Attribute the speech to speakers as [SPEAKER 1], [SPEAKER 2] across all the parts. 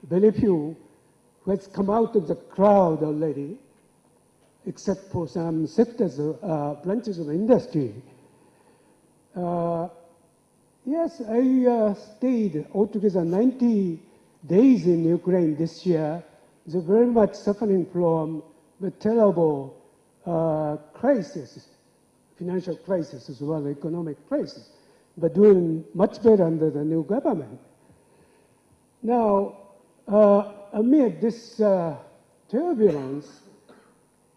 [SPEAKER 1] very few who has come out of the crowd already, except for some sectors, branches of industry. Yes, I stayed altogether 90 days in Ukraine this year. They're very much suffering from the terrible crisis, financial crisis as well, economic crisis, but doing much better under the new government. Now, amid this turbulence,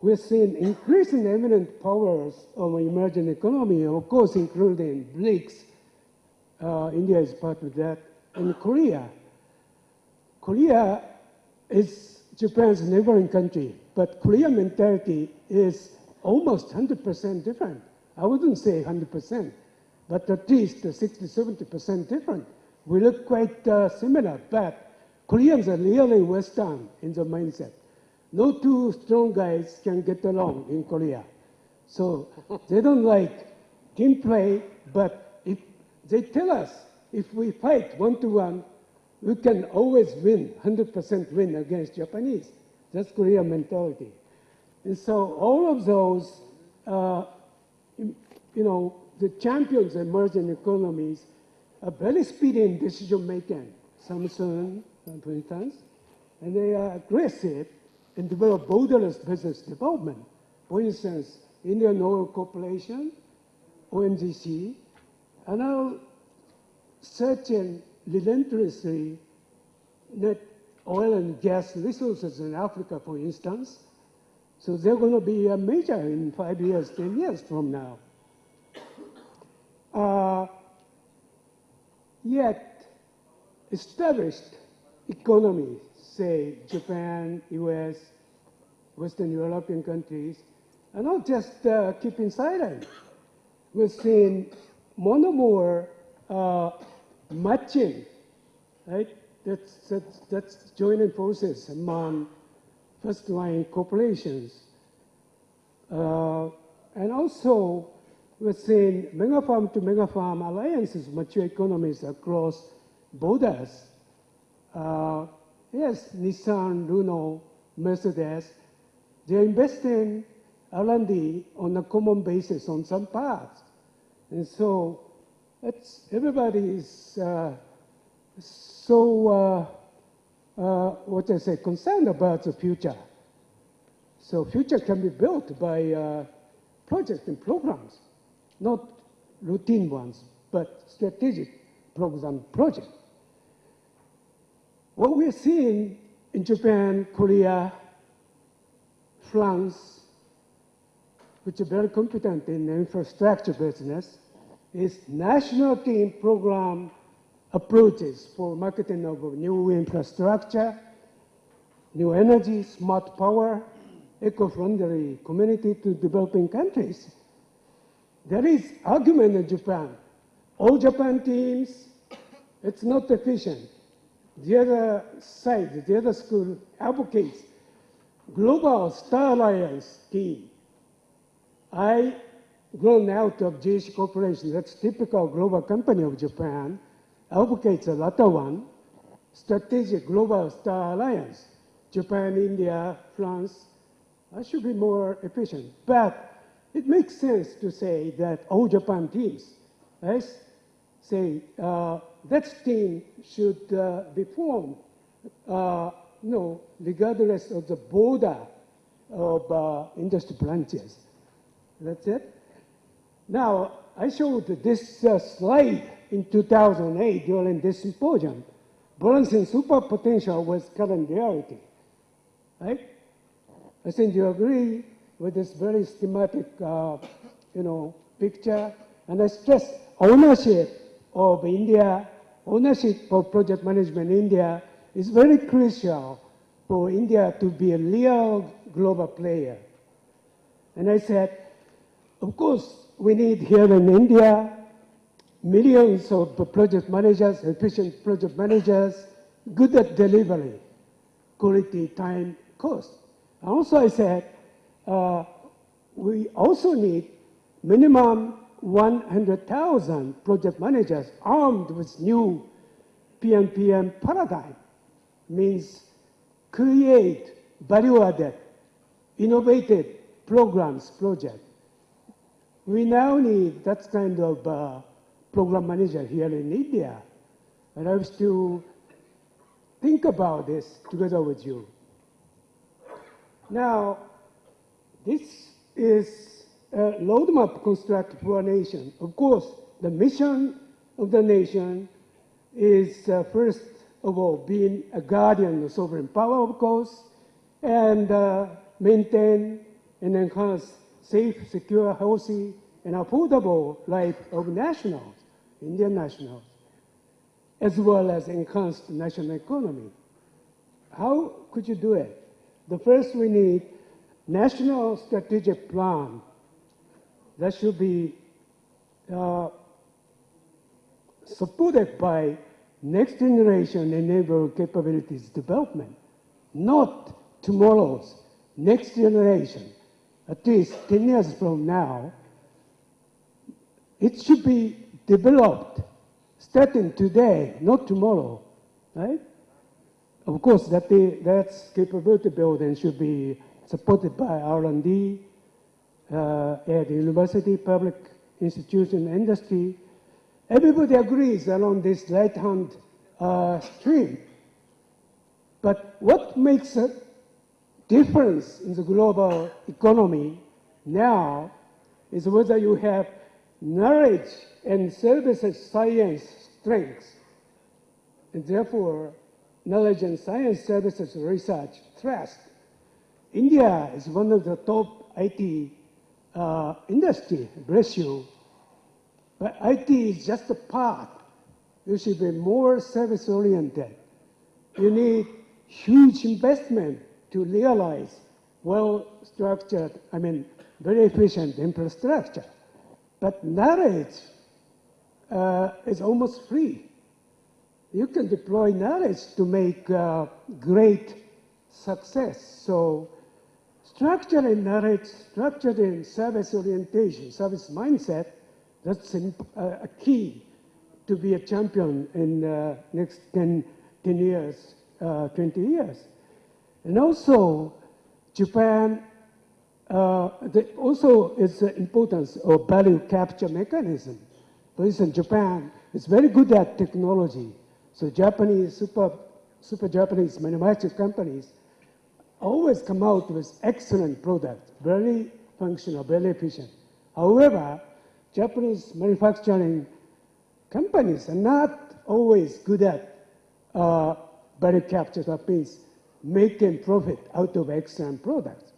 [SPEAKER 1] we're seeing increasing eminent powers of emerging economy, of course, including BRICS. India is part of that, and Korea. Korea is Japan's neighboring country, but Korean mentality is almost 100% different. I wouldn't say 100%, but at least 60–70% different. We look quite similar, but Koreans are really Western in their mindset. No two strong guys can get along in Korea. So they don't like team play, but if they tell us if we fight 1-to-1, we can always win, 100% win against Japanese. That's Korean mentality. And so all of those, the champions of emerging economies are very speedy in decision making. Samsung, for instance, and they are aggressive and develop borderless business development. For instance, Indian Oil Corporation, ONGC, are now searching relentlessly net oil and gas resources in Africa, for instance. So they're going to be a major in 5 years, 10 years from now. Yet, established economies, say Japan, US, Western European countries, are not just keeping silent. We're seeing more and more matching, right? That's joining forces among first-line corporations. And also, we're seeing mega-farm to mega-farm alliances, mature economies across borders. Yes, Nissan, Renault, Mercedes, they're investing R&D on a common basis on some parts. And so everybody is concerned about the future. So future can be built by projects and programs, not routine ones, but strategic program projects. What we're seeing in Japan, Korea, France, which are very competent in infrastructure business, is national team program approaches for marketing of new infrastructure, new energy, smart power, eco-friendly community to developing countries. There is argument in Japan. All Japan teams, it's not efficient. The other side, the other school advocates global Star Alliance team. I grown out of JC Corporation, that's typical global company of Japan, advocates a latter one, strategic global Star Alliance. Japan, India, France, should be more efficient. But it makes sense to say that all Japan teams, right? Say that team should be formed, regardless of the border of industry branches. That's it. Now, I showed this slide in 2008 during this symposium. Balancing super potential with current reality, right? I think you agree with this very schematic, picture. And I stress ownership of India, ownership of project management in India is very crucial for India to be a real global player. And I said, of course, we need here in India millions of project managers, efficient project managers, good at delivery, quality, time, cost. Also, I said, we also need minimum 100,000 project managers armed with new PNPM paradigm. means create value-added, innovative programs, project. We now need that kind of program manager here in India. And I wish to think about this together with you. Now, this is a roadmap constructed for a nation. Of course, the mission of the nation is first of all being a guardian of sovereign power, of course, and maintain and enhance safe, secure, healthy, and affordable life of nationals, Indian nationals, as well as enhance the national economy. How could you do it? The first, we need national strategic plan that should be supported by next generation enabled capabilities development, not tomorrow's next generation, at least 10 years from now. It should be developed starting today, not tomorrow, right? Of course, that's capability building should be supported by R&D at the university, public institution, industry. Everybody agrees along this right-hand stream. But what makes a difference in the global economy now is whether you have knowledge and services science strengths, and therefore knowledge and science services research trust. India is one of the top IT industry, bless you. But IT is just a part. You should be more service-oriented. You need huge investment to realize well-structured, very efficient infrastructure. But knowledge is almost free. You can deploy knowledge to make great success. So structured in knowledge, structured in service orientation, service mindset, that's a key to be a champion in next 10 years, 20 years. And also, Japan, also is the importance of value capture mechanism. For instance, Japan is very good at technology. So Japanese, super Japanese manufacturing companies always come out with excellent products, very functional, very efficient. However, Japanese manufacturing companies are not always good at value capture, that means making profit out of excellent products.